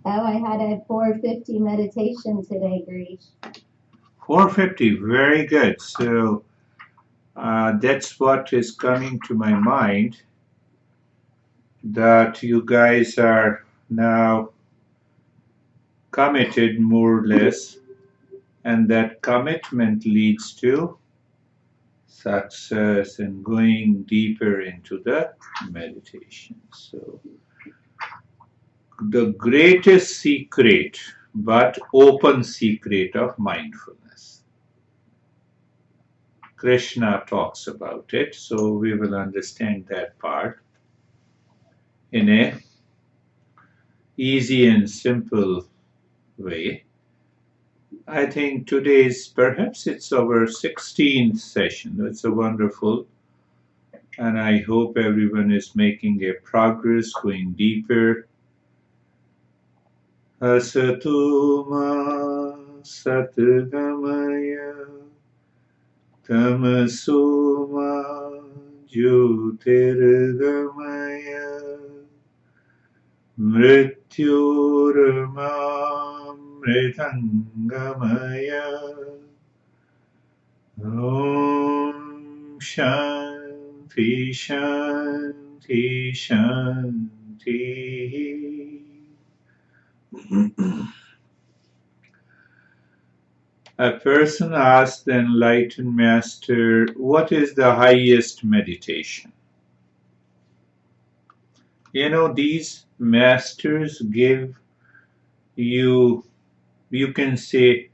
Oh, I had a 450 meditation today, Girish. 450, very good. So that's what is coming to my mind, that you guys are now committed more or less, and that commitment leads to success and going deeper into the meditation. So, the greatest secret, but open secret of mindfulness. Krishna talks about it, so we will understand that part in a easy and simple way. I think today's perhaps it's our 16th session. It's a wonderful, and I hope everyone is making a progress, going deeper. Asatoma satgamaya tamasoma jyotirgamaya mrityormamritangamaya Om Shanti Shanti Shanti. A person asked the enlightened master, what is the highest meditation? You know, these masters give you, you can say,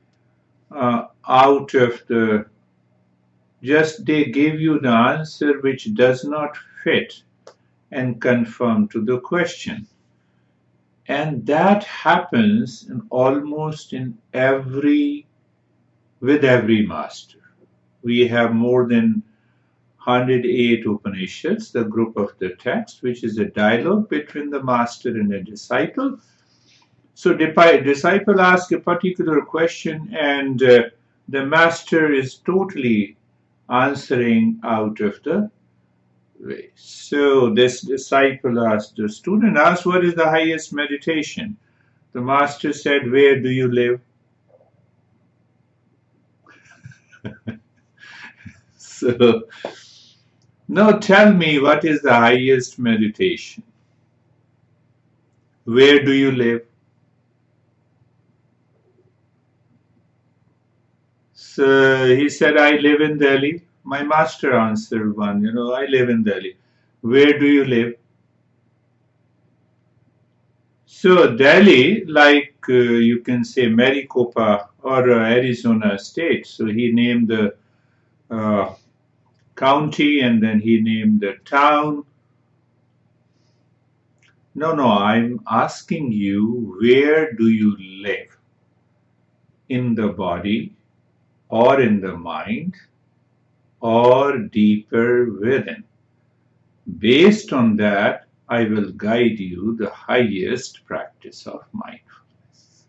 out of the, just they give you the answer which does not fit and conform to the question. And that happens almost in with every master. We have more than 108 Upanishads, the group of the text, which is a dialogue between the master and a disciple. So the disciple asks a particular question, and the master is totally answering out of the way. So this disciple asked, the student asked, what is the highest meditation? The master said, where do you live? So now tell me, what is the highest meditation? Where do you live? So he said, I live in Delhi. My master answered one, I live in Delhi. Where do you live? So Delhi, like you can say Maricopa or Arizona state. So he named the uh, county and then he named the town. No, I'm asking you, where do you live? In the body or in the mind or deeper within? Based on that, I will guide you the highest practice of mindfulness.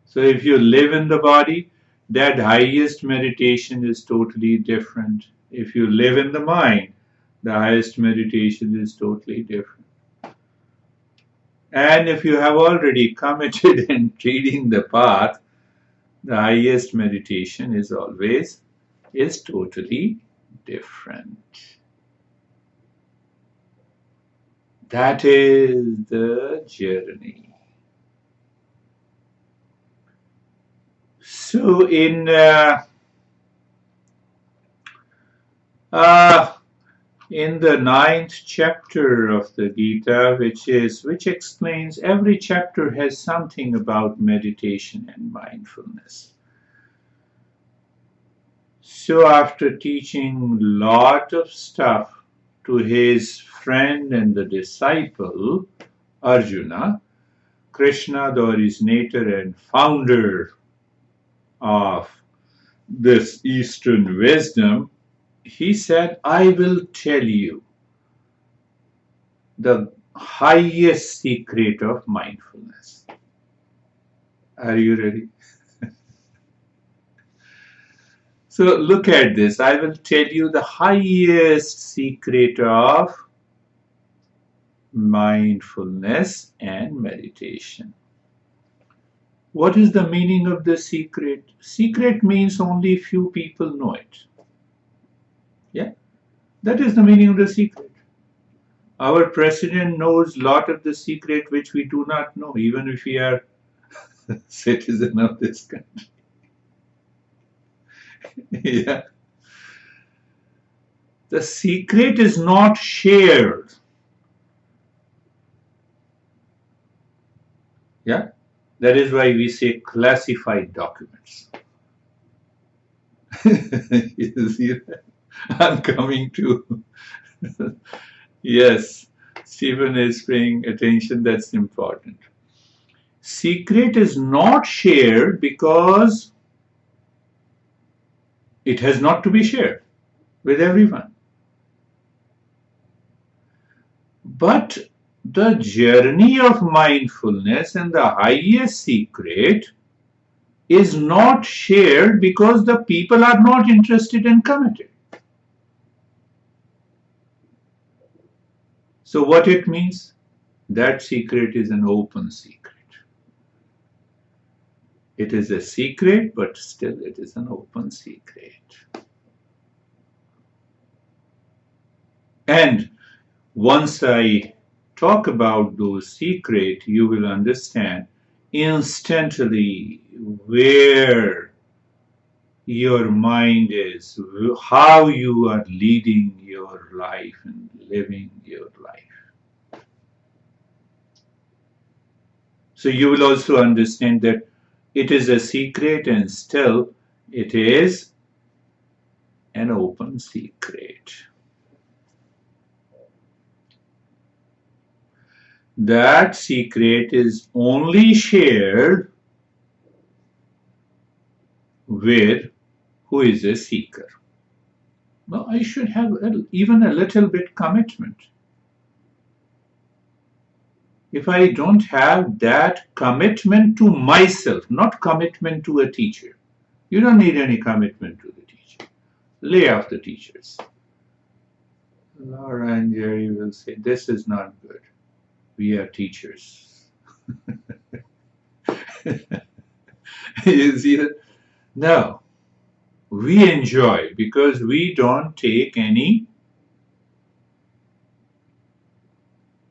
So if you live in the body, that highest meditation is totally different. If you live in the mind, the highest meditation is totally different. And if you have already committed in treading the path, the highest meditation is totally different. That is the journey. So in the 9th chapter of the Gita, which explains, every chapter has something about meditation and mindfulness. So after teaching lot of stuff to his friend and the disciple Arjuna, Krishna, the originator and founder of this Eastern wisdom, he said, I will tell you the highest secret of mindfulness. Are you ready? So look at this. I will tell you the highest secret of mindfulness and meditation. What is the meaning of the secret? Secret means only few people know it. Yeah, that is the meaning of the secret. Our president knows a lot of the secret which we do not know, even if we are citizen of this country. Yeah. The secret is not shared. Yeah. That is why we say classified documents. You see that? I'm coming to. Yes, Stephen is paying attention. That's important. Secret is not shared because it has not to be shared with everyone. But the journey of mindfulness and the highest secret is not shared because the people are not interested and committed. So what it means? That secret is an open secret. It is a secret, but still it is an open secret. And once I talk about those secrets, you will understand instantly where your mind is, how you are leading your life and living your life. So you will also understand that it is a secret and still it is an open secret. That secret is only shared with who is a seeker. Well, I should have even a little bit commitment. If I don't have that commitment to myself, not commitment to a teacher, you don't need any commitment to the teacher. Lay off the teachers. Laura and Jerry will say, this is not good. We are teachers. You see that? No. We enjoy because we don't take any.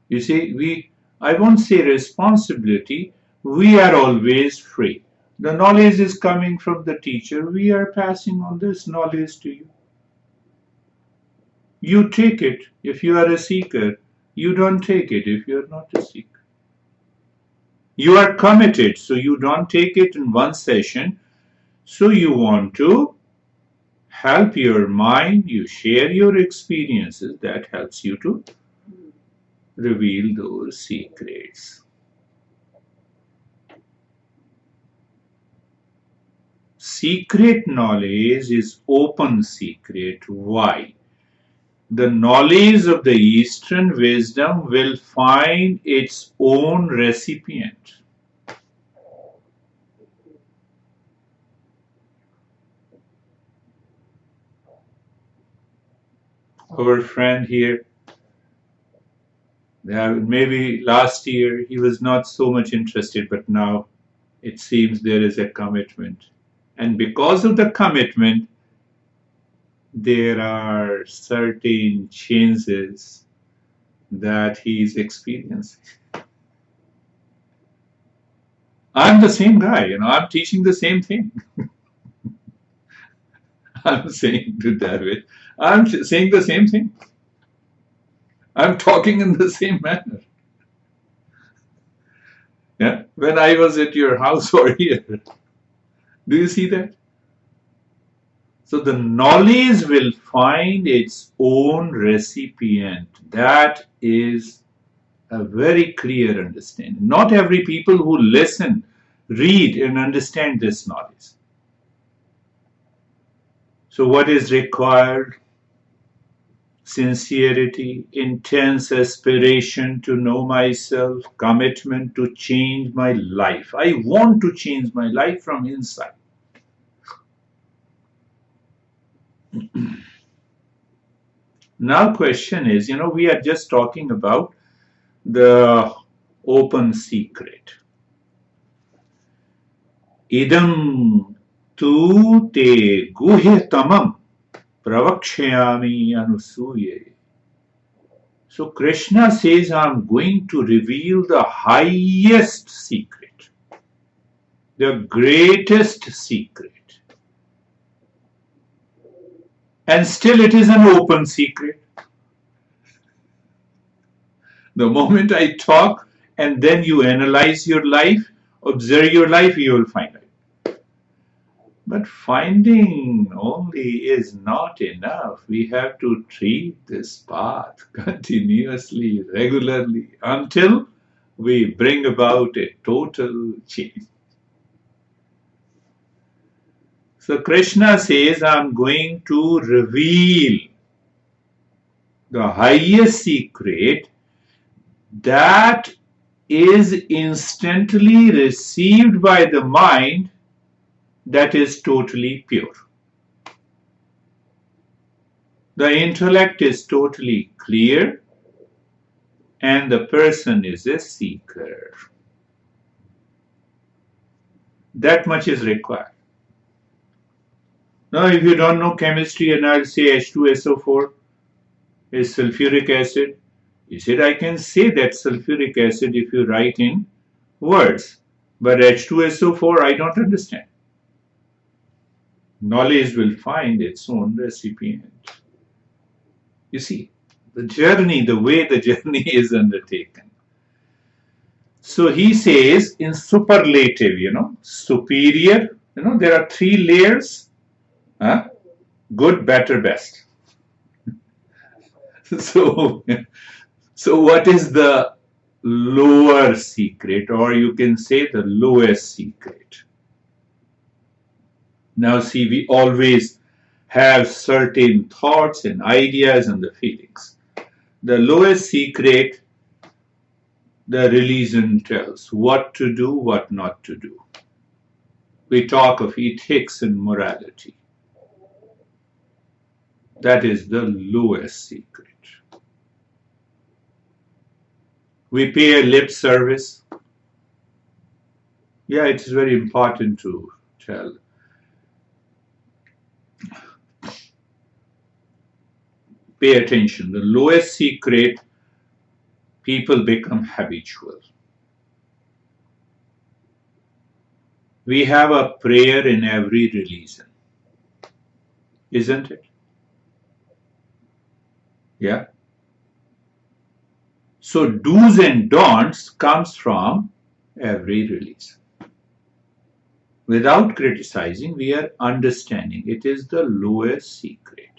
You see, I won't say responsibility, we are always free. The knowledge is coming from the teacher, we are passing on this knowledge to you. You take it if you are a seeker, you don't take it if you are not a seeker. You are committed, so you don't take it in one session, so you want to help your mind, you share your experiences, that helps you to reveal those secrets. Secret knowledge is open secret. Why? The knowledge of the Eastern wisdom will find its own recipient. Our friend here, maybe last year he was not so much interested, but now it seems there is a commitment. And because of the commitment, there are certain changes that he is experiencing. I'm the same guy, I'm teaching the same thing. I'm saying to David, I'm saying the same thing. I'm talking in the same manner. Yeah, when I was at your house or here, do you see that? So the knowledge will find its own recipient. That is a very clear understanding. Not every people who listen, read and understand this knowledge. So what is required? Sincerity, intense aspiration to know myself, commitment to change my life. I want to change my life from inside. Now question is, we are just talking about the open secret. Idam tu te guhyatamam pravakshayami anusuye. So Krishna says, I'm going to reveal the highest secret, the greatest secret. And still it is an open secret. The moment I talk and then you analyze your life, observe your life, you will find it. But finding only is not enough. We have to treat this path continuously, regularly, until we bring about a total change. So Krishna says, I'm going to reveal the highest secret that is instantly received by the mind that is totally pure. The intellect is totally clear and the person is a seeker. That much is required. Now, if you don't know chemistry and I'll say H2SO4 is sulfuric acid, you said I can say that sulfuric acid if you write in words, but H2SO4 I don't understand. Knowledge will find its own recipient. You see, the journey, the way the journey is undertaken. So he says in superlative, superior, there are three layers, good, better, best. So what is the lower secret, or you can say the lowest secret? Now see, we always have certain thoughts and ideas and the feelings. The lowest secret, the religion tells what to do, what not to do. We talk of ethics and morality. That is the lowest secret. We pay a lip service. Yeah, it is very important to tell. Pay attention. The lowest secret, people become habitual. We have a prayer in every religion, isn't it? Yeah. So do's and don'ts comes from every religion. Without criticizing, we are understanding. It is the lowest secret.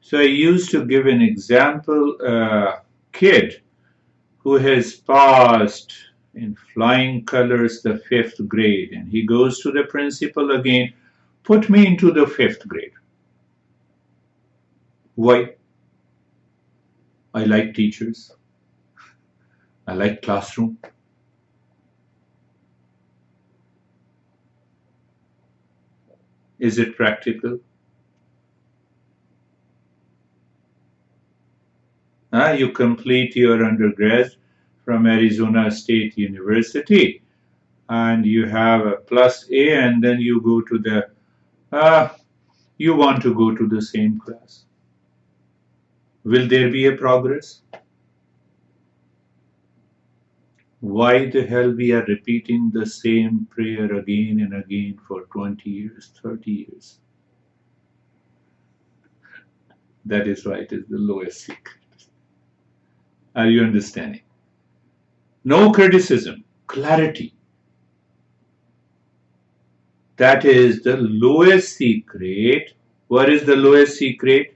So I used to give an example, a kid who has passed in flying colors the 5th grade, and he goes to the principal again, put me into the 5th grade. Why? I like teachers. I like classroom. Is it practical? You complete your undergrad from Arizona State University and you have a plus A, and then you go to the, you want to go to the same class. Will there be a progress? Why the hell we are repeating the same prayer again and again for 20 years, 30 years? That is why it is the lowest secret. Are you understanding? No criticism, clarity. That is the lowest secret. What is the lowest secret?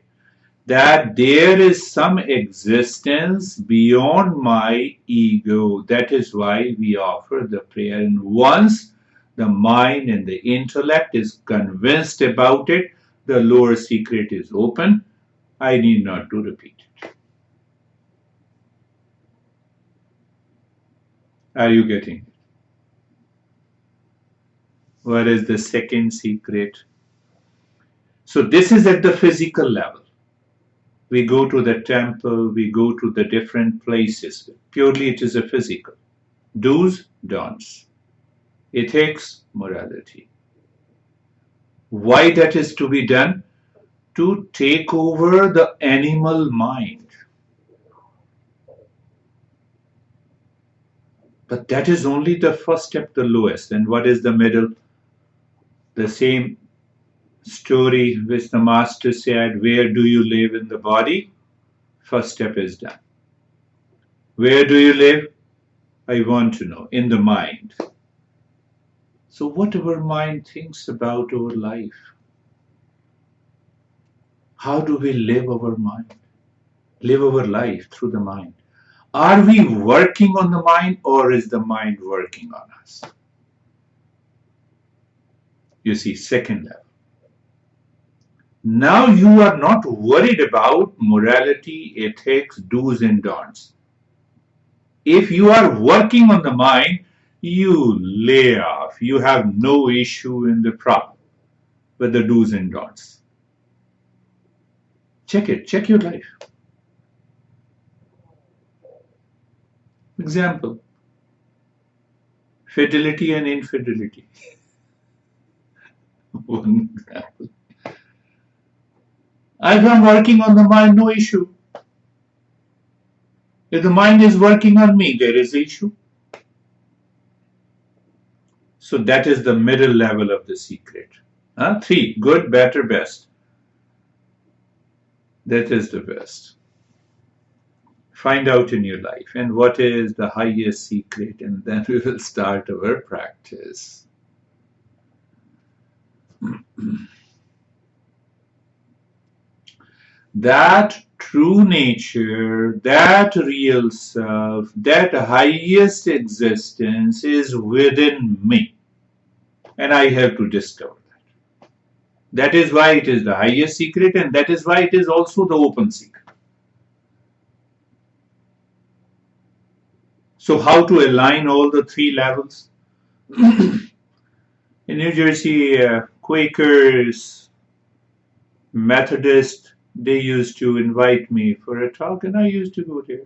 That there is some existence beyond my ego. That is why we offer the prayer. And once the mind and the intellect is convinced about it, the lower secret is open. I need not to repeat it. Are you getting it? What is the second secret? So this is at the physical level. We go to the temple, we go to the different places. Purely it is a physical. Do's, don'ts. Ethics, morality. Why that is to be done? To take over the animal mind. But that is only the first step, the lowest. And what is the middle? The same story which the master said, where do you live in the body? First step is done. Where do you live? I want to know. In the mind. So what our mind thinks about our life? How do we live our mind? Live our life through the mind. Are we working on the mind, or is the mind working on us? You see, second level. Now you are not worried about morality, ethics, do's and don'ts. If you are working on the mind, you lay off. You have no issue in the problem with the do's and don'ts. Check it. Check your life. Example. Fidelity and infidelity. One example. If I'm working on the mind, no issue. If the mind is working on me, there is issue. So that is the middle level of the secret. 3, good, better, best. That is the best. Find out in your life and what is the highest secret, and then we will start our practice. That true nature, that real self, that highest existence is within me. And I have to discover that. That is why it is the highest secret, and that is why it is also the open secret. So how to align all the 3 levels? In New Jersey, Quakers, Methodists, they used to invite me for a talk, and I used to go there.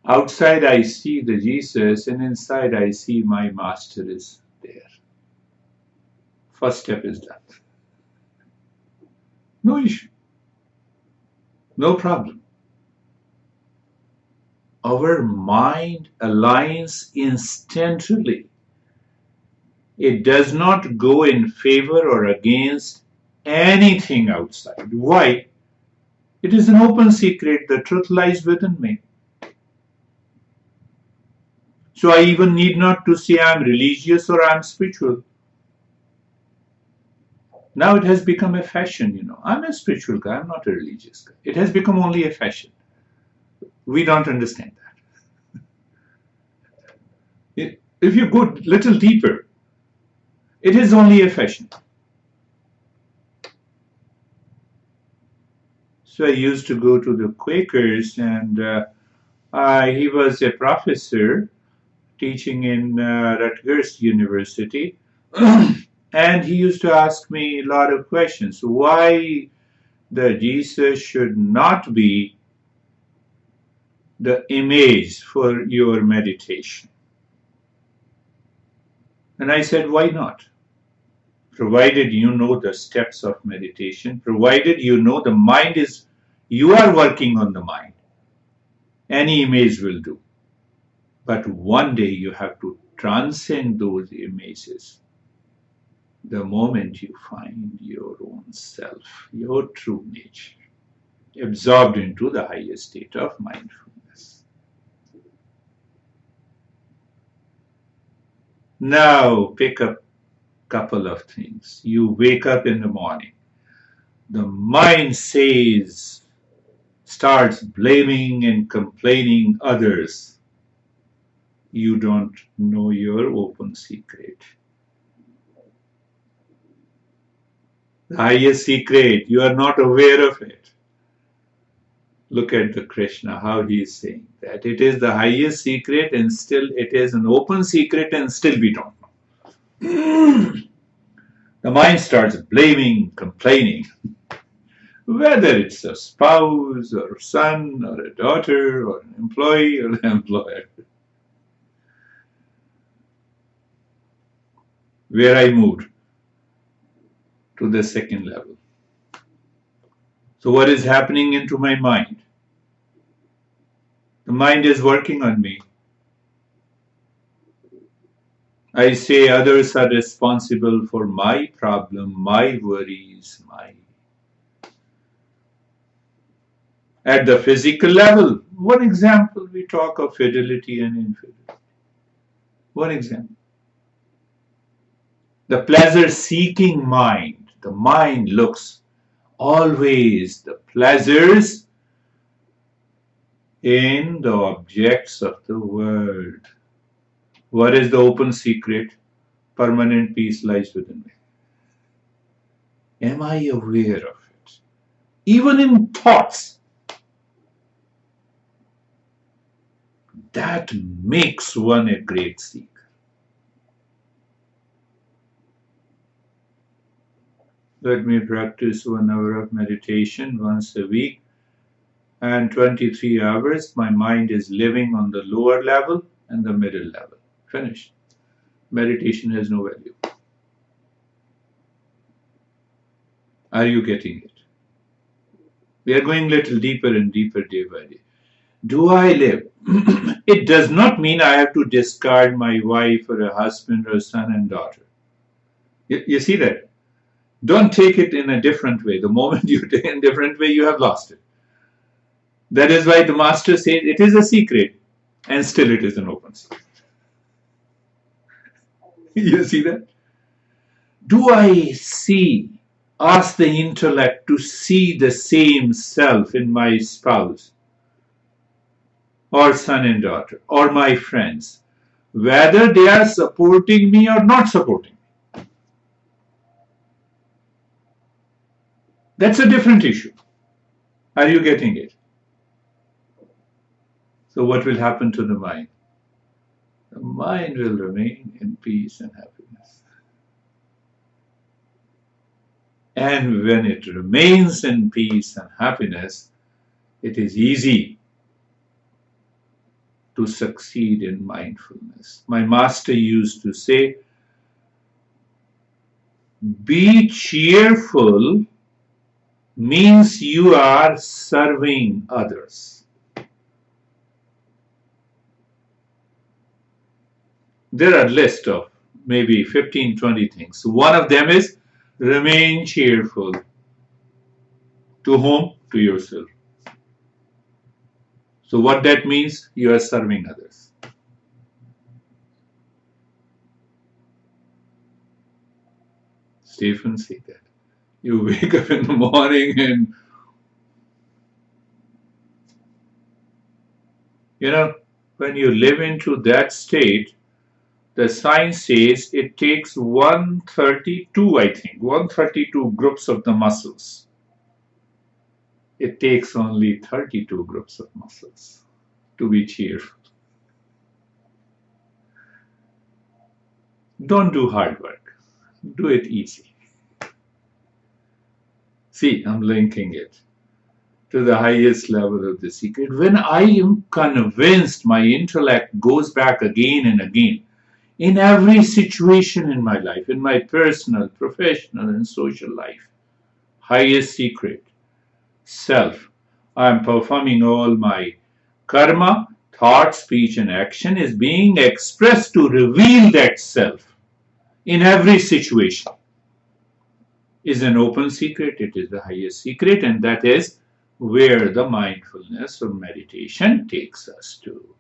Outside I see the Jesus, and inside I see my master is there. First step is done. No issue. No problem. Our mind aligns instantly. It does not go in favor or against anything outside. Why? It is an open secret. The truth lies within me. So I even need not to say I'm religious or I'm spiritual. Now it has become a fashion, I'm a spiritual guy, I'm not a religious guy. It has become only a fashion. We don't understand that. If you go a little deeper, it is only a fashion. So I used to go to the Quakers, and he was a professor teaching in Rutgers University. And he used to ask me a lot of questions. Why the Jesus should not be the image for your meditation? And I said, why not? Provided you know the steps of meditation, provided you know the mind is, you are working on the mind, any image will do. But one day you have to transcend those images. The moment you find your own self, your true nature, absorbed into the highest state of mindfulness. Now pick up a couple of things. You wake up in the morning. The mind starts blaming and complaining others. You don't know your open secret. The highest secret, you are not aware of it. Look at the Krishna, how he is saying that it is the highest secret, and still it is an open secret, and still we don't know. The mind starts blaming, complaining. whether it's a spouse or son or a daughter or an employee or an employer, where I moved to the second level. So what is happening into my mind? The mind is working on me. I say others are responsible for my problem, my worries, my... At the physical level, one example, we talk of fidelity and infidelity. One example. The pleasure-seeking mind, the mind looks always the pleasures in the objects of the world. What is the open secret? Permanent peace lies within me. Am I aware of it? Even in thoughts. That makes one a great seeker. Let me practice 1 hour of meditation once a week, and 23 hours my mind is living on the lower level and the middle level. Finished. Meditation has no value. Are you getting it? We are going a little deeper and deeper day by day. Do I live? It does not mean I have to discard my wife or a husband or a son and daughter. You see that? Don't take it in a different way. The moment you take it in a different way, you have lost it. That is why the master says it is a secret, and still it is an open secret. You see that? Do I ask the intellect to see the same self in my spouse, or son and daughter, or my friends, whether they are supporting me or not supporting me? That's a different issue. Are you getting it? So what will happen to the mind? The mind will remain in peace and happiness. And when it remains in peace and happiness, it is easy to succeed in mindfulness. My master used to say, be cheerful means you are serving others. There are a list of maybe 15, 20 things. One of them is remain cheerful. To whom? To yourself. So what that means? You are serving others. Stephen said that. You wake up in the morning and when you live into that state, the science says it takes 132 groups of the muscles. It takes only 32 groups of muscles to be cheerful. Don't do hard work. Do it easy. See, I'm linking it to the highest level of the secret. When I am convinced, my intellect goes back again and again. In every situation in my life, in my personal, professional, and social life, highest secret, self. I am performing all my karma, thought, speech, and action is being expressed to reveal that self in every situation. Is an open secret, it is the highest secret, and that is where the mindfulness or meditation takes us to.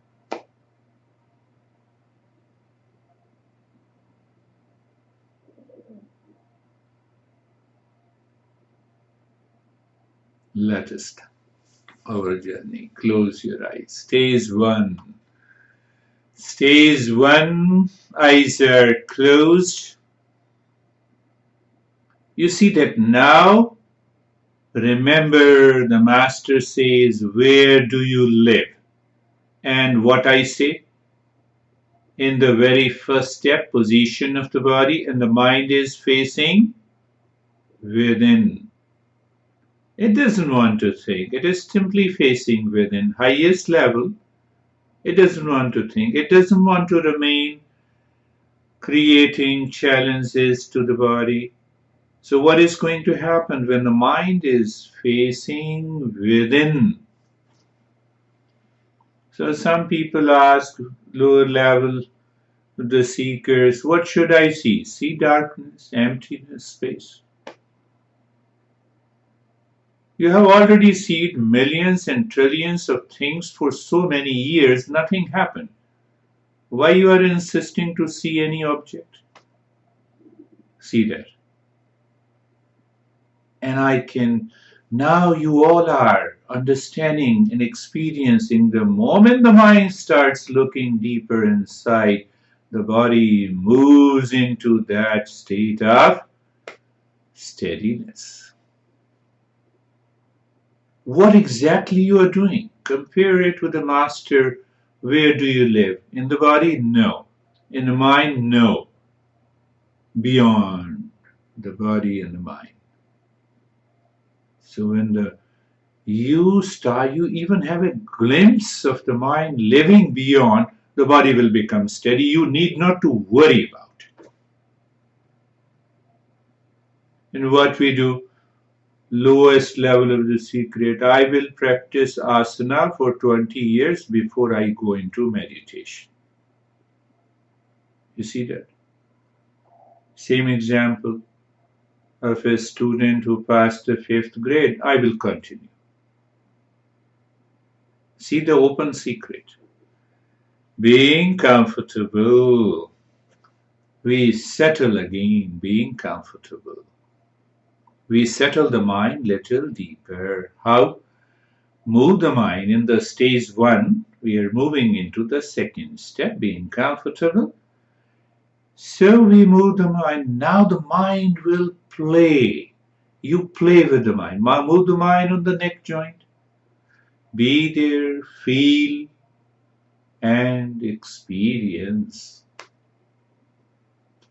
Let us start our journey. Close your eyes. Stage 1. Stage 1, eyes are closed. You see that now, remember the master says, where do you live? And what I say? In the very first step, position of the body, and the mind is facing within. It doesn't want to think. It is simply facing within. Highest level, it doesn't want to think. It doesn't want to remain creating challenges to the body. So, what is going to happen when the mind is facing within? So, some people ask lower level, the seekers, what should I see? See darkness, emptiness, space. You have already seen millions and trillions of things for so many years, nothing happened. Why you are insisting to see any object? See that. And I can, now you all are understanding and experiencing the moment the mind starts looking deeper inside, the body moves into that state of steadiness. What exactly you are doing? Compare it with the master. Where do you live? In the body? No. In the mind? No. Beyond the body and the mind. So when you even have a glimpse of the mind living beyond, the body will become steady. You need not to worry about it. And what we do, lowest level of the secret, I will practice asana for 20 years before I go into meditation. You see that? Same example of a student who passed the 5th grade. I will continue. See the open secret. Being comfortable. We settle again, being comfortable. We settle the mind little deeper. How? Move the mind in the stage 1. We are moving into the second step, being comfortable. So we move the mind. Now the mind will play. You play with the mind. Move the mind on the neck joint. Be there, feel, and experience.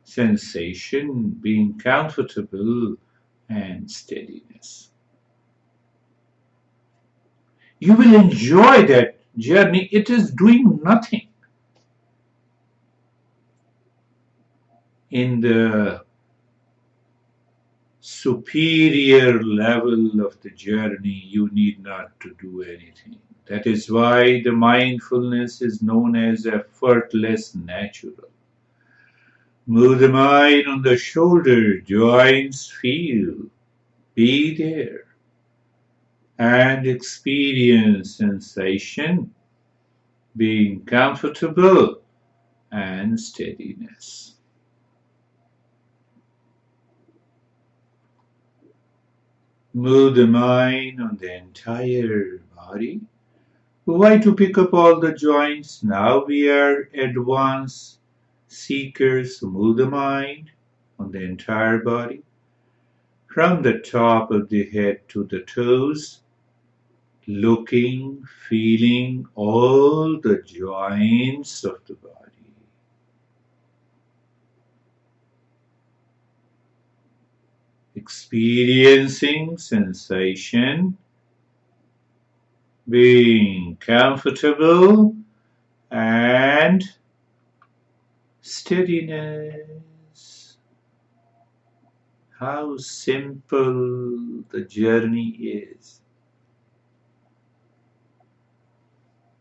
Sensation, being comfortable, and steadiness. You will enjoy that journey. It is doing nothing. In the superior level of the journey, you need not to do anything. That is why the mindfulness is known as effortless natural. Move the mind on the shoulder, joints feel, be there, and experience sensation, being comfortable, and steadiness. Move the mind on the entire body. Why to pick up all the joints? Now we are advanced seekers. Move the mind on the entire body. From the top of the head to the toes, looking, feeling all the joints of the body. Experiencing sensation, being comfortable, and steadiness. How simple the journey is.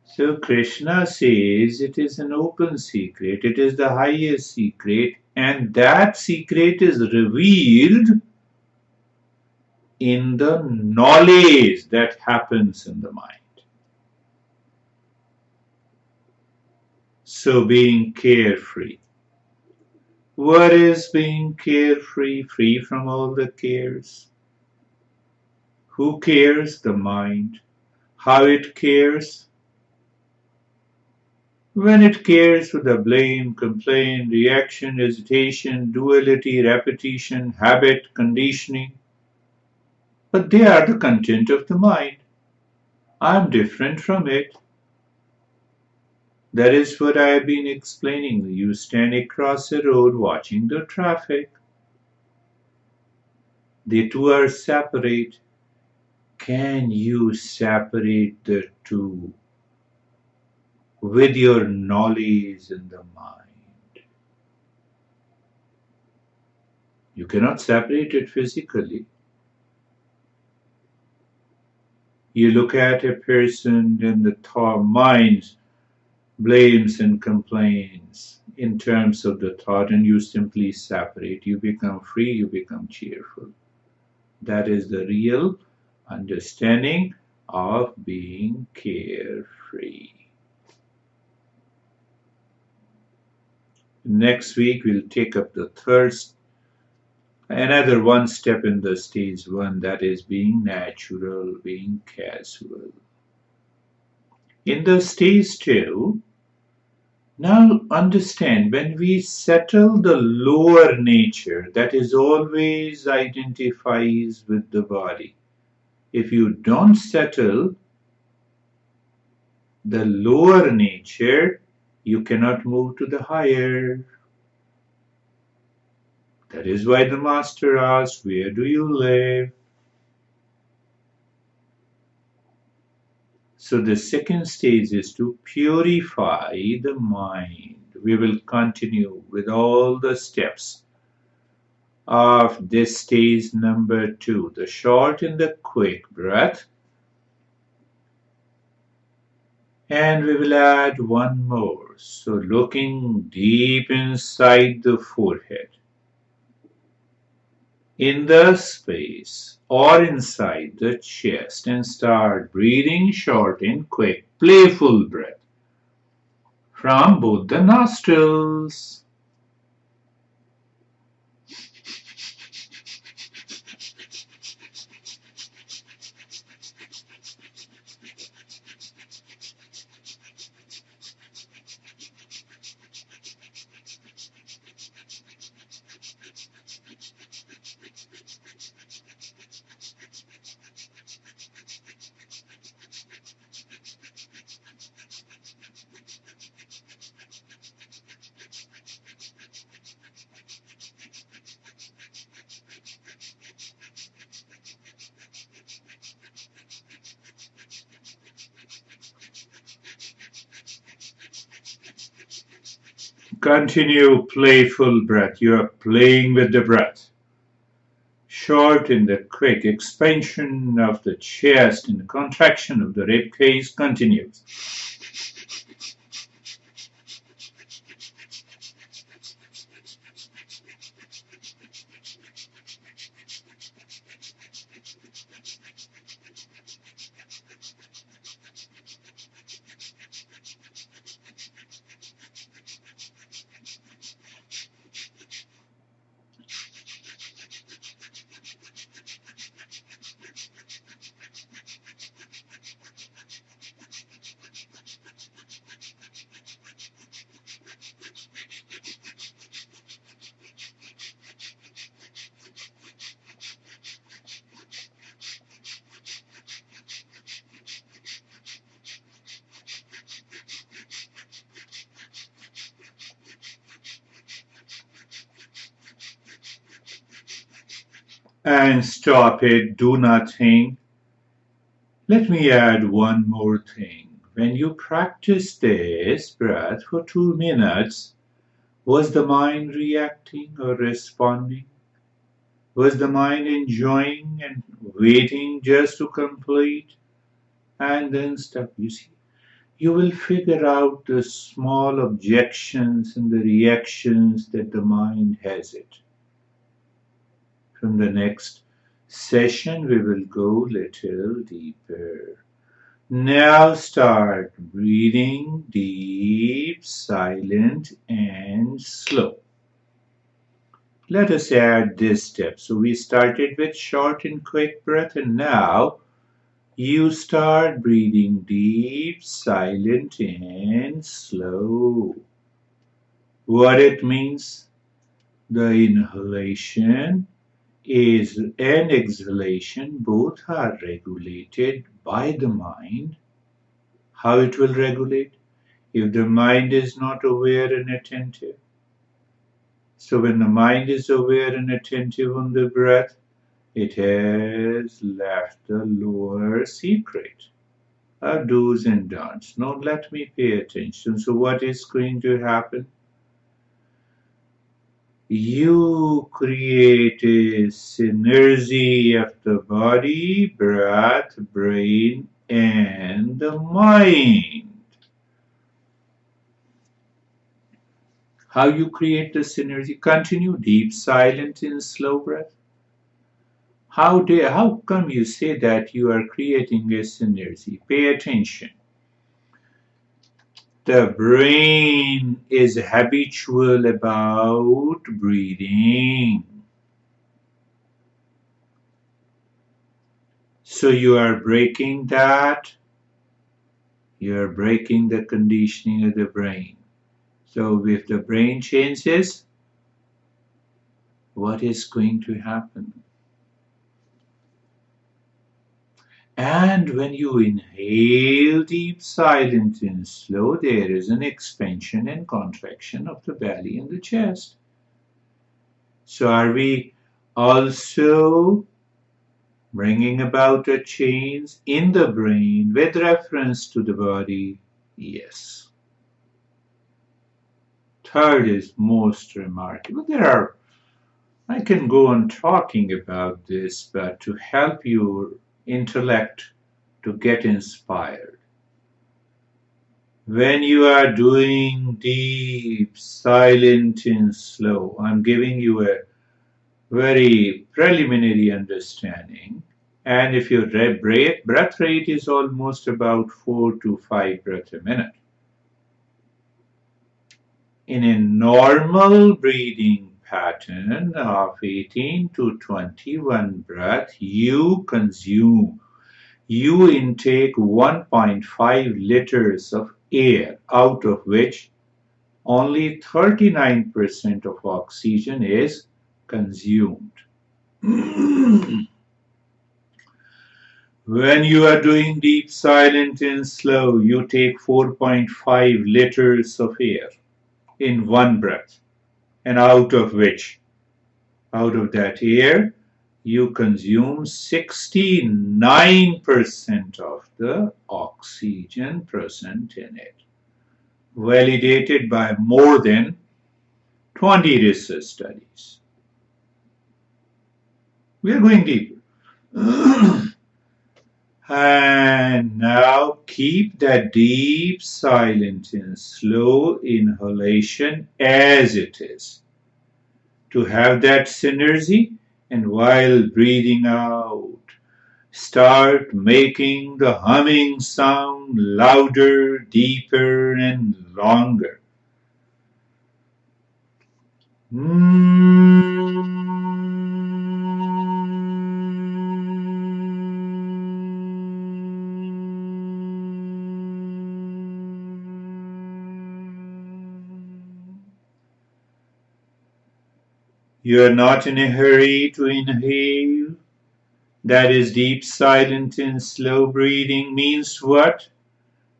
So Krishna says it is an open secret, it is the highest secret, and that secret is revealed in the knowledge that happens in the mind. So being carefree. What is being carefree? Free from all the cares. Who cares? The mind. How it cares? When it cares with the blame, complaint, reaction, hesitation, duality, repetition, habit, conditioning. But they are the content of the mind. I am different from it. That is what I have been explaining. You stand across a road watching the traffic. The two are separate. Can you separate the two with your knowledge in the mind? You cannot separate it physically. You look at a person and the mind blames and complains in terms of the thought, and you simply separate. You become free, you become cheerful. That is the real understanding of being carefree. Next week, we'll take up the another one step in the stage one, that is being natural, being casual. In the stage two, now understand, when we settle the lower nature that is always identifies with the body, if you don't settle the lower nature, you cannot move to the higher. That is why the master asks, where do you live? So the second stage is to purify the mind. We will continue with all the steps of this stage number 2, the short and the quick breath. And we will add one more. So looking deep inside the forehead, in the space or inside the chest, and start breathing short and quick, playful breath from both the nostrils. Continue playful breath. You are playing with the breath. Short in the quick, expansion of the chest and the contraction of the rib cage continues. And stop it, do nothing. Let me add one more thing. When you practice this breath for 2 minutes, was the mind reacting or responding? Was the mind enjoying and waiting just to complete and then stop? You see, you will figure out the small objections and the reactions that the mind has it. From the next session, we will go little deeper. Now start breathing deep, silent, and slow. Let us add this step. So we started with short and quick breath, and now you start breathing deep, silent, and slow. What it means? The inhalation is and exhalation, both are regulated by the mind. How it will regulate? If the mind is not aware and attentive. So when the mind is aware and attentive on the breath, It has left the lower secret. Do's and don'ts. Now let me pay attention. So what is going to happen? You create a synergy of the body, breath, brain, and the mind. How you create the synergy? Continue deep, silent, and slow breath. How come you say that you are creating a synergy? Pay attention. The brain is habitual about breathing. So you are breaking that. You are breaking the conditioning of the brain. So if the brain changes, what is going to happen? And when you inhale deep, silent, and slow, there is an expansion and contraction of the belly and the chest. So are we also bringing about a change in the brain with reference to the body? Yes. Third is most remarkable. I can go on talking about this, but to help your intellect to get inspired. When you are doing deep, silent, and slow, I'm giving you a very preliminary understanding. And if your breath rate is almost about 4 to 5 breaths a minute, in a normal breathing pattern of 18 to 21 breath, you intake 1.5 liters of air, out of which only 39% of oxygen is consumed. When you are doing deep, silent, and slow, you take 4.5 liters of air in one breath, and out of that air, you consume 69% of the oxygen present in it. Validated by more than 20 research studies. We are going deeper. And now keep that deep, silent, and slow inhalation as it is. To have that synergy, and while breathing out, start making the humming sound louder, deeper, and longer. You are not in a hurry to inhale. That is deep, silent, and slow breathing means what?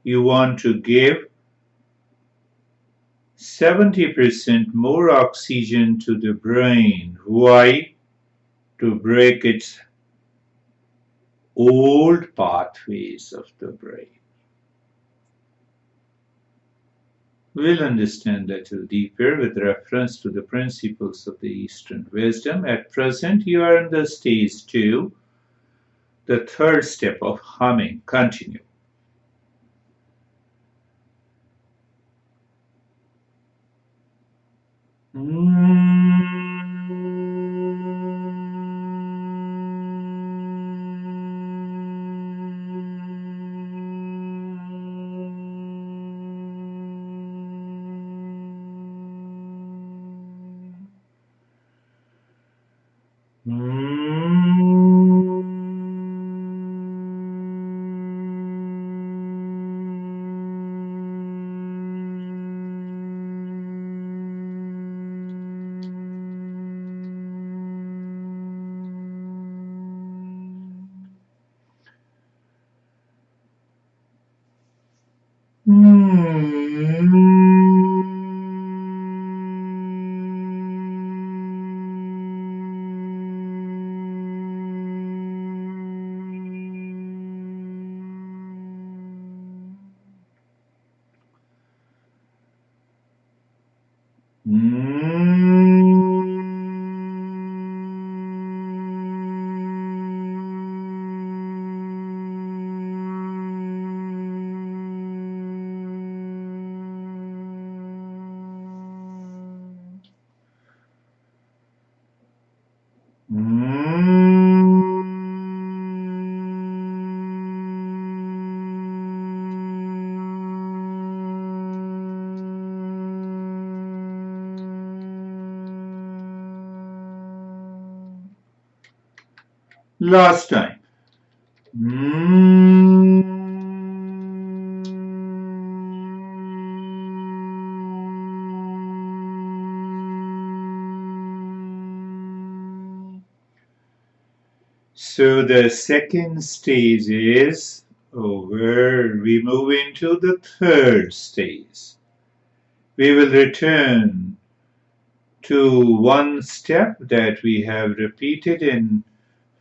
You want to give 70% more oxygen to the brain. Why? To break its old pathways of the brain. We'll understand that a little deeper with reference to the principles of the Eastern wisdom. At present, you are in the stage 2, the third step of humming. Continue. Last time. So the second stage is over. We move into the third stage. We will return to one step that we have repeated in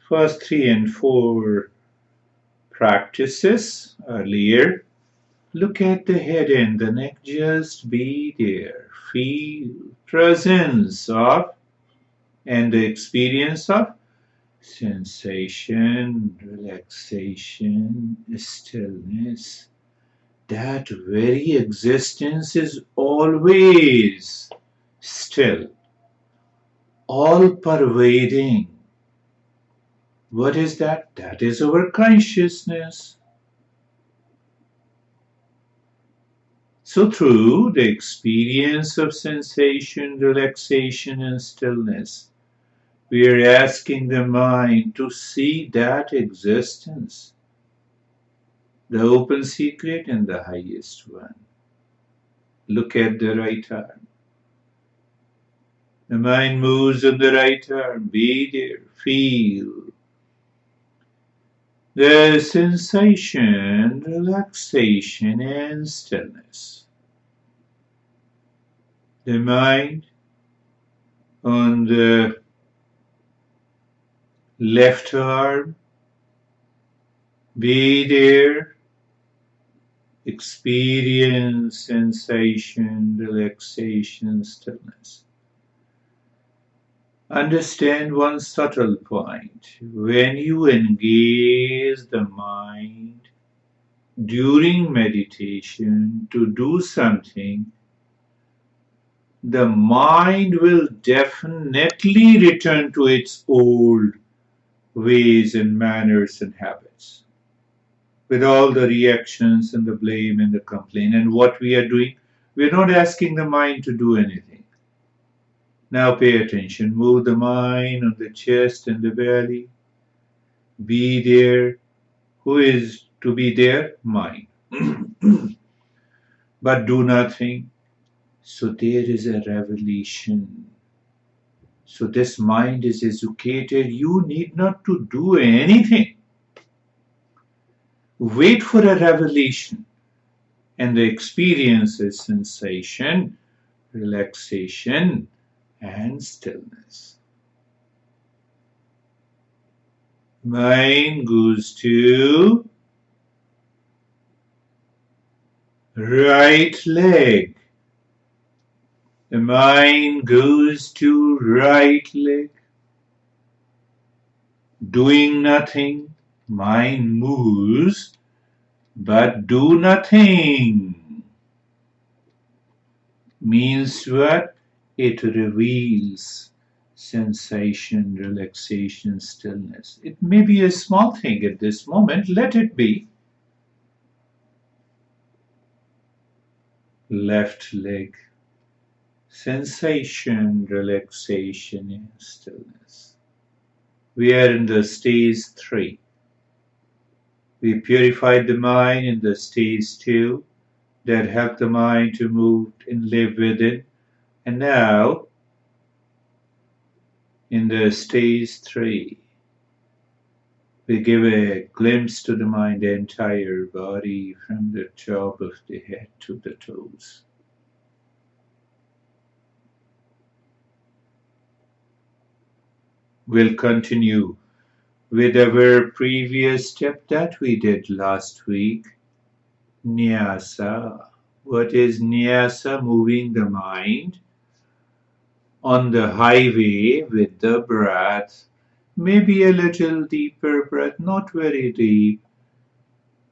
first 3 and 4 practices earlier. Look at the head and the neck, just be there. Feel presence of and the experience of sensation, relaxation, stillness. That very existence is always still, all pervading. What is that? That is our consciousness. So through the experience of sensation, relaxation, and stillness, we are asking the mind to see that existence, the open secret and the highest one. Look at the right arm. The mind moves on the right arm. Be there. Feel the sensation, relaxation, and stillness. The mind on the left arm. Be there. Experience sensation, relaxation, stillness. Understand one subtle point. When you engage the mind during meditation to do something, the mind will definitely return to its old ways and manners and habits, with all the reactions and the blame and the complaint. And what we are doing, we're not asking the mind to do anything. Now pay attention. Move the mind on the chest and the belly. Be there. Who is to be there? Mind. But do nothing. So there is a revelation. So this mind is educated. You need not to do anything. Wait for a revelation. And the experience is sensation, relaxation, and stillness. Mind goes to right leg. The mind goes to right leg. Doing nothing. Mind moves, but do nothing. Means what? It reveals sensation, relaxation, stillness. It may be a small thing at this moment. Let it be. Left leg. Sensation, relaxation, and stillness. We are in the stage 3. We purified the mind in the stage 2 that helped the mind to move and live within. And now, in the stage 3, we give a glimpse to the mind, the entire body from the top of the head to the toes. We'll continue with our previous step that we did last week, Nyasa. What is Nyasa? Moving the mind on the highway with the breath. Maybe a little deeper breath, not very deep.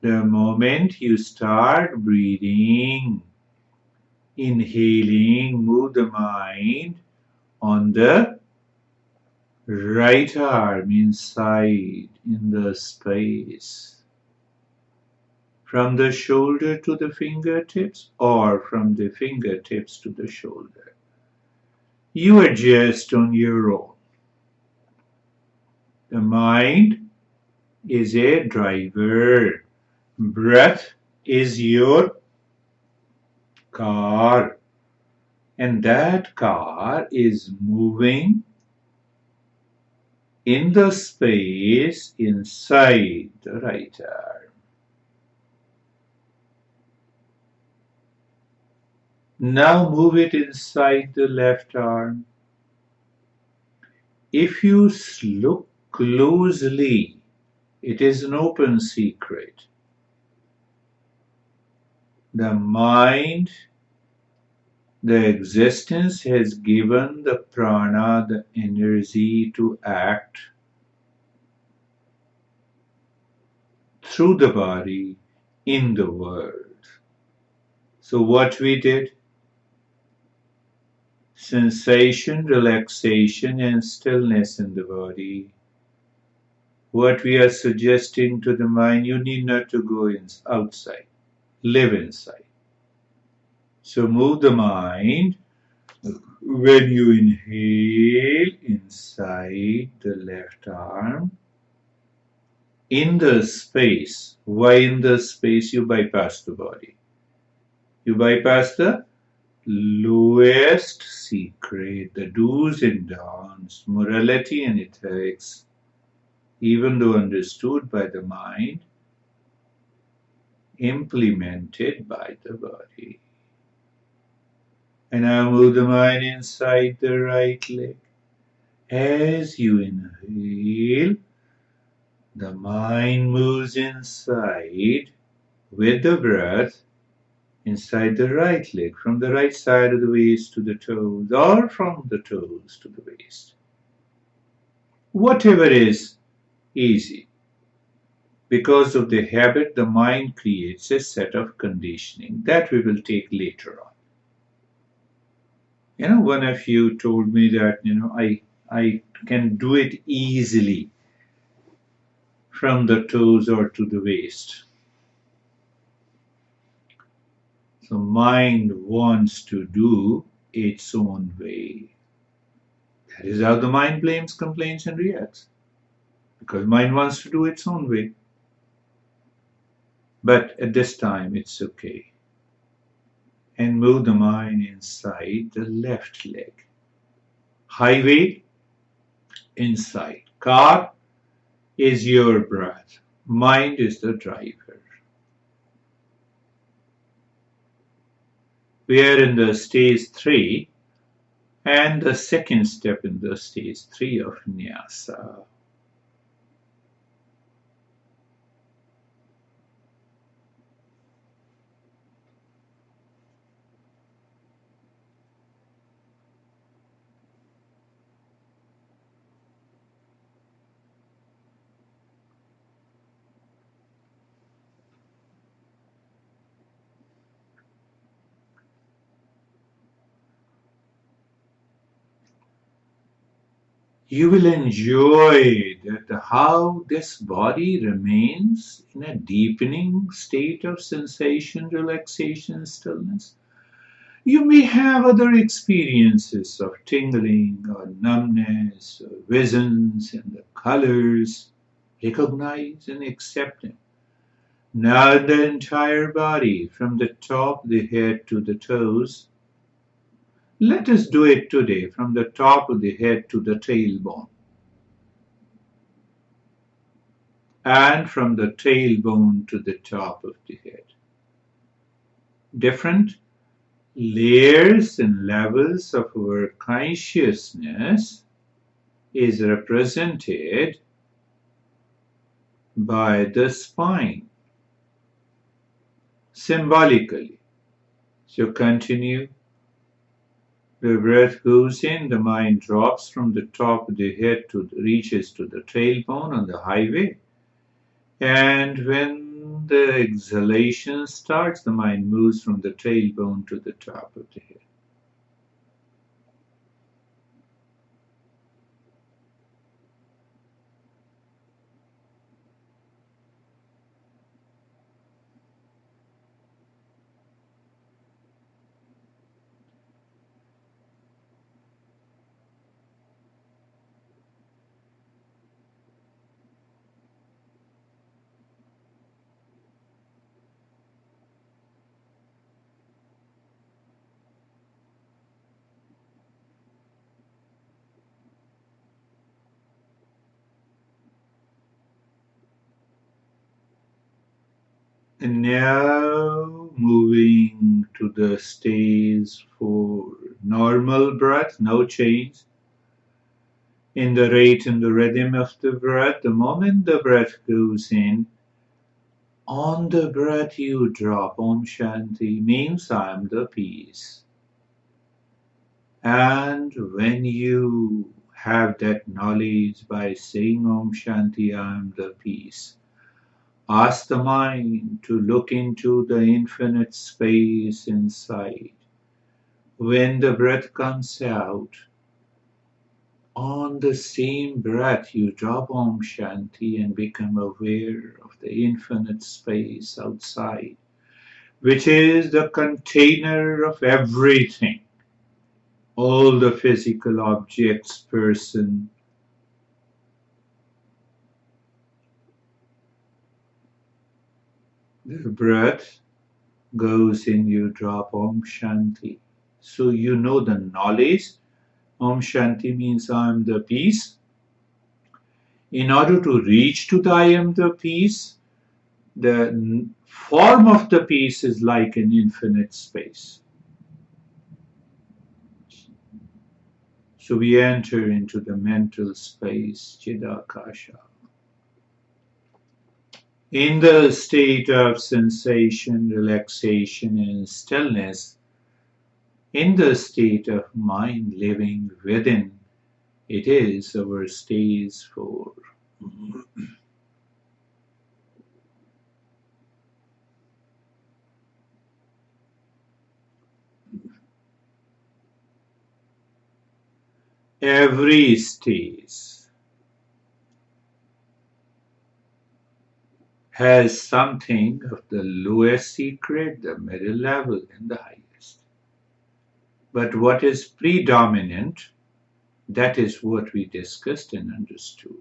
The moment you start breathing, inhaling, move the mind on the right arm inside in the space. From the shoulder to the fingertips or from the fingertips to the shoulder. You adjust on your own. The mind is a driver. Breath is your car. And that car is moving in the space inside the right arm. Now move it inside the left arm. If you look closely, it is an open secret. The mind, the existence has given the prana, the energy to act through the body in the world. So what we did? Sensation, relaxation and stillness in the body. What we are suggesting to the mind, you need not to go outside, live inside. So move the mind when you inhale inside the left arm, in the space. Why in the space? You bypass the body. You bypass the lowest secret, the do's and don'ts, morality and ethics, even though understood by the mind, implemented by the body. And now move the mind inside the right leg. As you inhale, the mind moves inside with the breath inside the right leg, from the right side of the waist to the toes, or from the toes to the waist. Whatever is easy. Because of the habit, the mind creates a set of conditioning that we will take later on. One of you told me that, I can do it easily from the toes or to the waist. So mind wants to do its own way. That is how the mind blames, complains and reacts. Because mind wants to do its own way. But at this time it's okay. And move the mind inside the left leg. Highway, inside. Car is your breath. Mind is the driver. We are in the stage 3 and the second step in the stage 3 of Nyasa. You will enjoy how this body remains in a deepening state of sensation, relaxation, stillness. You may have other experiences of tingling or numbness or visions and the colors. Recognize and accept them. Now the entire body, from the top of the head to the toes. Let us do it today from the top of the head to the tailbone. And from the tailbone to the top of the head. Different layers and levels of our consciousness is represented by the spine, symbolically. So continue The breath goes in, the mind drops from the top of the head reaches to the tailbone on the highway. And when the exhalation starts, the mind moves from the tailbone to the top of the head. And now moving to the stage for normal breath, no change. In the rate and the rhythm of the breath, the moment the breath goes in, on the breath you drop Om Shanti, means I am the peace. And when you have that knowledge by saying Om Shanti, I am the peace, ask the mind to look into the infinite space inside. When the breath comes out, on the same breath you drop Om Shanti and become aware of the infinite space outside, which is the container of everything, all the physical objects, person. The breath goes in, you drop Om Shanti. So you know the knowledge. Om Shanti means I am the peace. In order to reach to the I am the peace, the form of the peace is like an infinite space. So we enter into the mental space, Chidakasha. In the state of sensation, relaxation, and stillness, in the state of mind living within, it is our stage 4. Every stage has something of the lowest secret, the middle level, and the highest. But what is predominant, that is what we discussed and understood.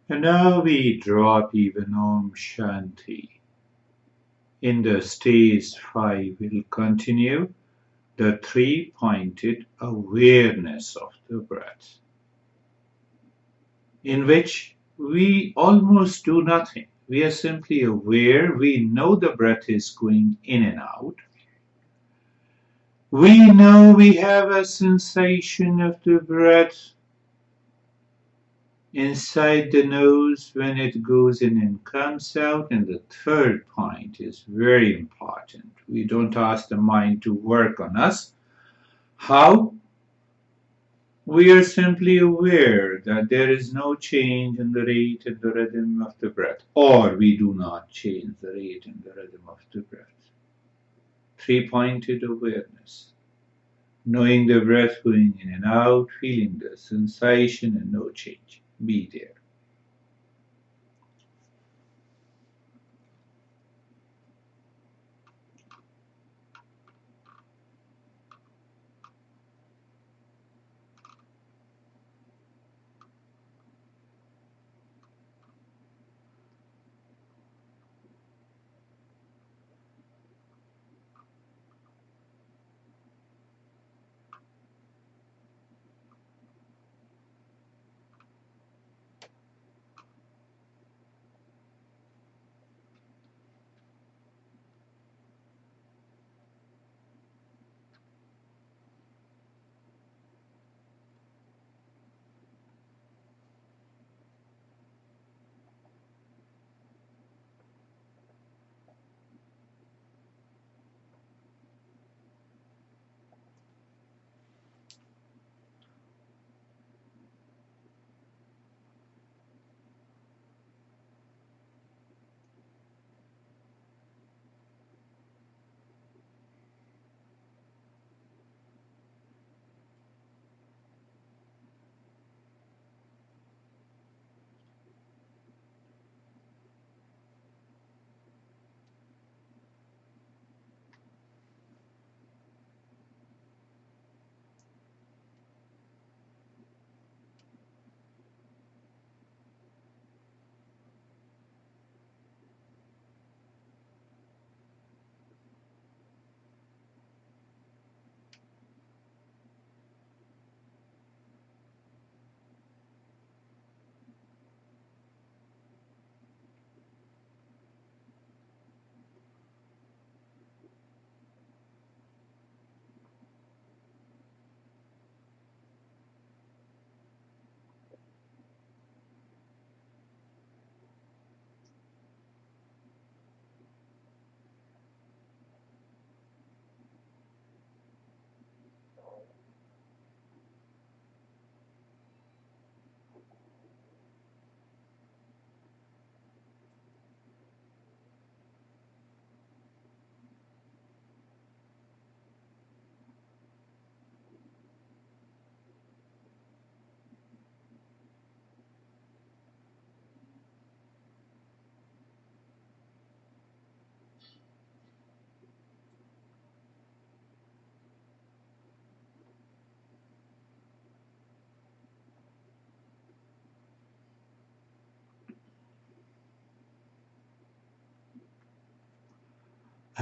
And now we drop even Om Shanti. In the stage 5, we'll continue the 3-pointed awareness of the breath, in which we almost do nothing. We are simply aware. We know the breath is going in and out. We know we have a sensation of the breath inside the nose when it goes in and comes out. And the third point is very important. We don't ask the mind to work on us. How? We are simply aware that there is no change in the rate and the rhythm of the breath, or we do not change the rate and the rhythm of the breath. 3-pointed awareness. Knowing the breath going in and out, feeling the sensation and no change. Be there.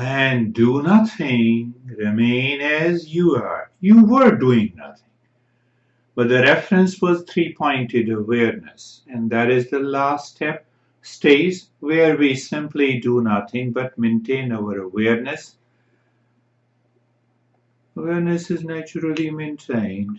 and do nothing, remain as you are. You were doing nothing. But the reference was three-pointed awareness, and that is the last step, stage where we simply do nothing but maintain our awareness. Awareness is naturally maintained.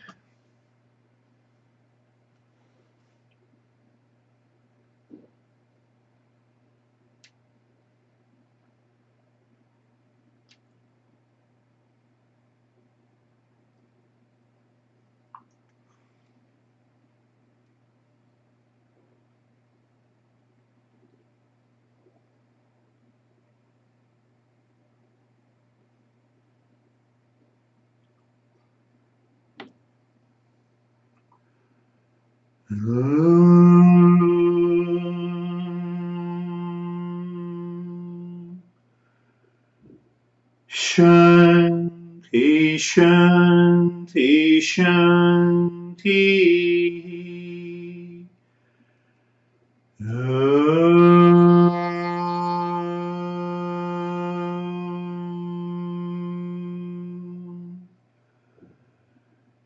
Shanti, Shanti, Shanti.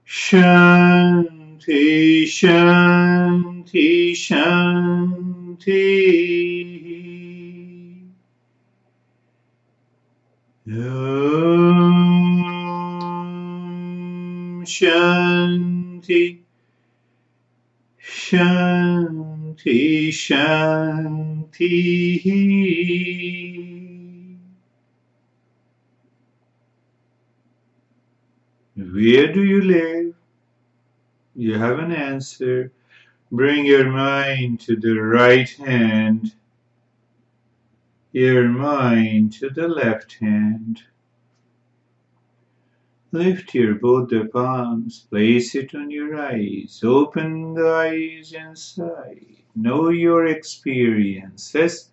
Shanti, Shanti, Shanti. Shanti, Shanti, Shanti. Where do you live? You have an answer. Bring your mind to the right hand, your mind to the left hand. Lift your both the palms, place it on your eyes, open the eyes inside, know your experiences,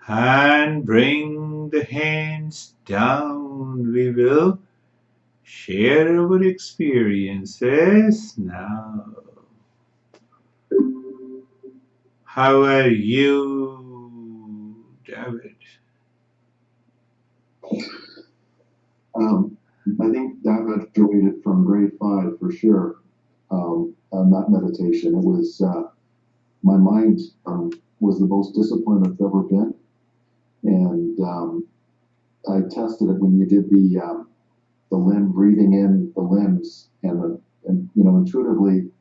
and bring the hands down. We will share our experiences now. How are you, David? I think David graduated from grade 5 for sure on that meditation. It was, my mind was the most disciplined it's ever been. And I tested it when you did the limb, breathing in the limbs, and intuitively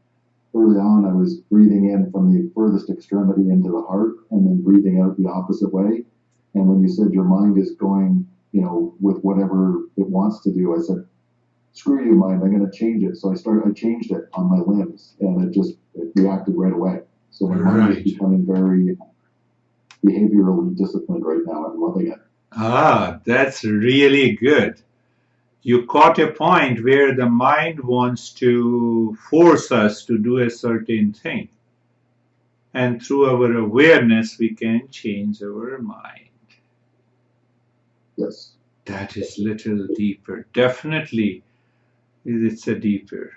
early on I was breathing in from the furthest extremity into the heart and then breathing out the opposite way. And when you said your mind is going, with whatever it wants to do, I said, screw you, mind, I'm going to change it. So I changed it on my limbs, and it reacted right away. So my mind is becoming very behaviorally disciplined right now. I'm loving it. Ah, that's really good. You caught a point where the mind wants to force us to do a certain thing. And through our awareness, we can change our mind. Yes. That is little deeper. Definitely, it's a deeper.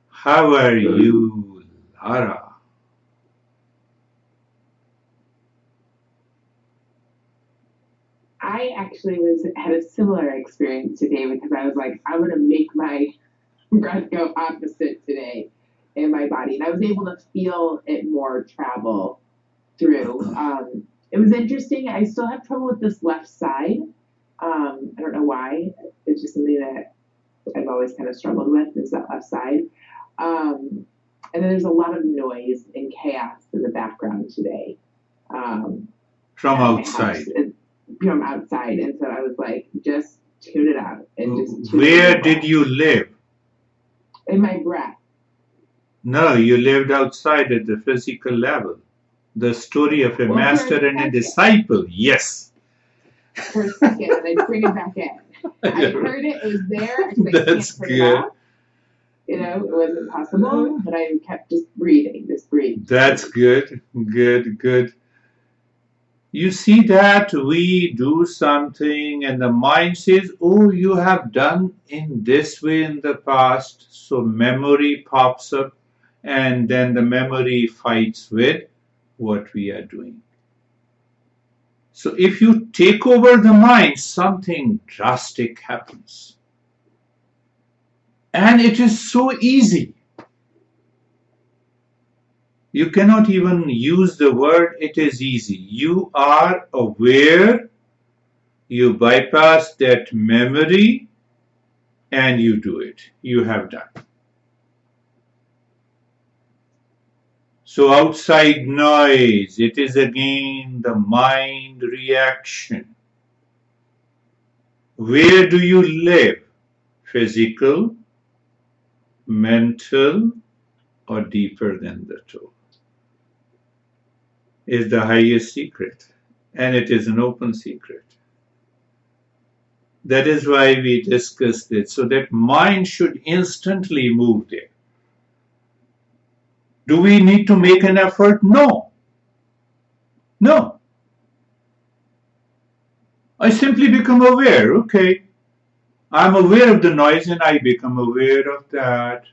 How are you, Lara? I actually had a similar experience today because I was like, I'm going to make my breath go opposite today in my body. And I was able to feel it more travel through. It was interesting. I still have trouble with this left side. I don't know why. It's just something that I've always kind of struggled with, is that left side. And then there's a lot of noise and chaos in the background today. From outside. From outside. And so I was like, just tune it out. And just Where did you live? In my breath. No, you lived outside at the physical level. The story of a master and a disciple, yes. For a second, and I bring it back in. I heard it was there. I can't turn it off. It wasn't possible, but I kept just breathing. That's good. You see that we do something and the mind says, oh, you have done in this way in the past. So memory pops up, and then the memory fights with what we are doing. So if you take over the mind, something drastic happens. And it is so easy. You cannot even use the word it is easy. You are aware, you bypass that memory, and you do it. You have done. So outside noise, it is again the mind reaction. Where do you live? Physical, mental, or deeper than the two? Is the highest secret. And it is an open secret. That is why we discussed it, so that mind should instantly move there. Do we need to make an effort? No. No. I simply become aware. Okay. I'm aware of the noise and I become aware of that.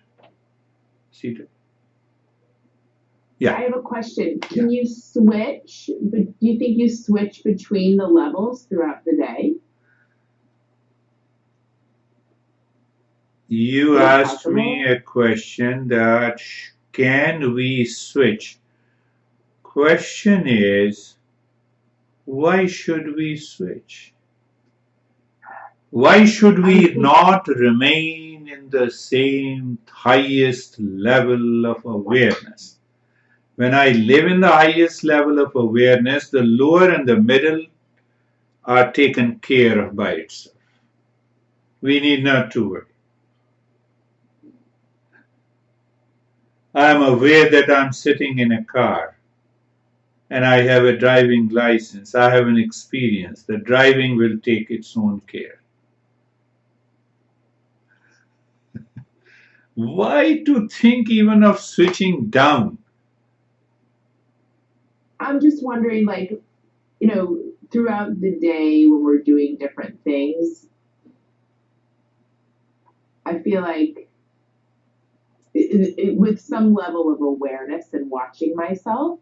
See that? Yeah. I have a question. Can you switch? But do you think you switch between the levels throughout the day? You asked me a question that can we switch? Question is, why should we switch? Why should we not remain in the same highest level of awareness? When I live in the highest level of awareness, the lower and the middle are taken care of by itself. We need not to worry. I am aware that I'm sitting in a car and I have a driving license. I have an experience. The driving will take its own care. Why to think even of switching down? I'm just wondering, like, throughout the day when we're doing different things, I feel like with some level of awareness and watching myself,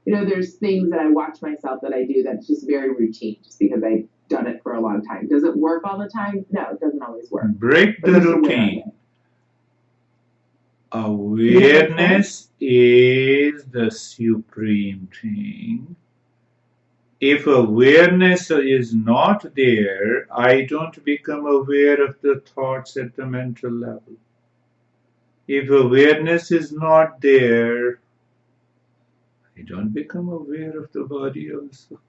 there's things that I watch myself that I do that's just very routine, just because I've done it for a long time. Does it work all the time? No, it doesn't always work. Break the routine. Awareness is the supreme thing. If awareness is not there, I don't become aware of the thoughts at the mental level. If awareness is not there, I don't become aware of the body also.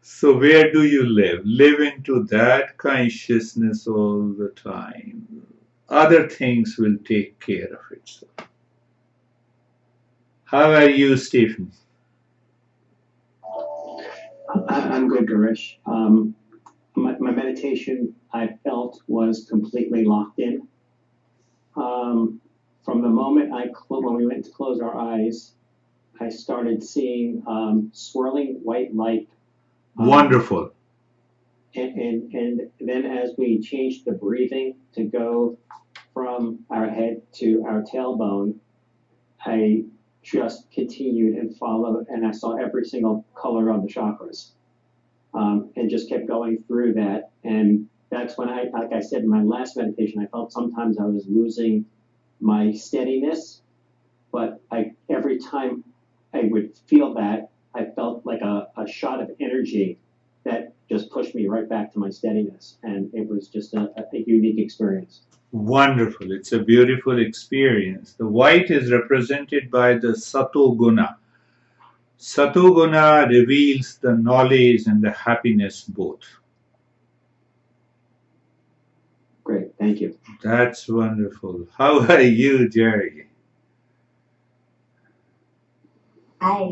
So where do you live? Live into that consciousness all the time. Other things will take care of itself. How are you, Stephen? I'm good, Girish. My meditation, I felt, was completely locked in. From the moment when we went to close our eyes, I started seeing swirling white light. Wonderful. And then as we changed the breathing to go from our head to our tailbone, I just continued and followed, and I saw every single color of the chakras, and just kept going through that. And that's when like I said in my last meditation, I felt sometimes I was losing my steadiness, but every time I would feel that, I felt like a shot of energy that just pushed me right back to my steadiness. And it was just a unique experience. Wonderful. It's a beautiful experience. The white is represented by the Sato Guna. Sato Guna reveals the knowledge and the happiness both. Great, thank you. That's wonderful. How are you, Jerry? Hi,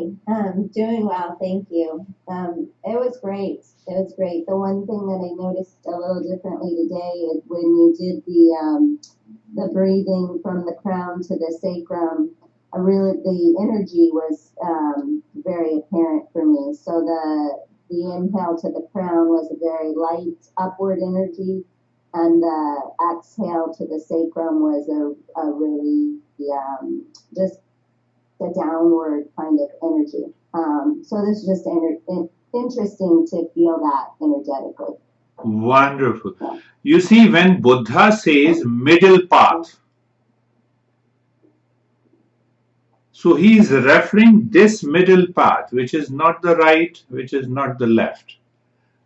doing well, thank you. It was great. It was great. The one thing that I noticed a little differently today is when you did the breathing from the crown to the sacrum, the energy was very apparent for me. So the inhale to the crown was a very light upward energy, and the exhale to the sacrum was a really just a downward kind of energy. So this is just interesting to feel that energetically. Wonderful. You see, when Buddha says middle path, so he is referring this middle path, which is not the right, which is not the left,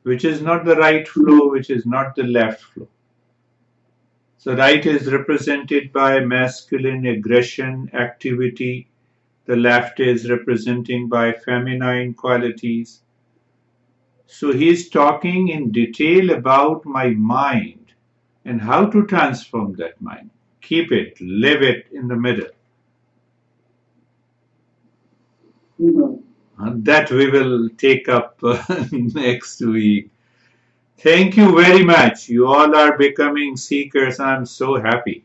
which is not the right flow, which is not the left flow. So right is represented by masculine aggression, activity. The left is representing by feminine qualities. So he is talking in detail about my mind and how to transform that mind. Keep it, live it in the middle. That we will take up next week. Thank you very much. You all are becoming seekers. I'm so happy.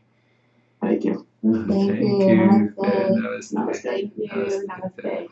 Thank you. Thank you. Namaste. Namaste. Namaste. Thank you. Namaste.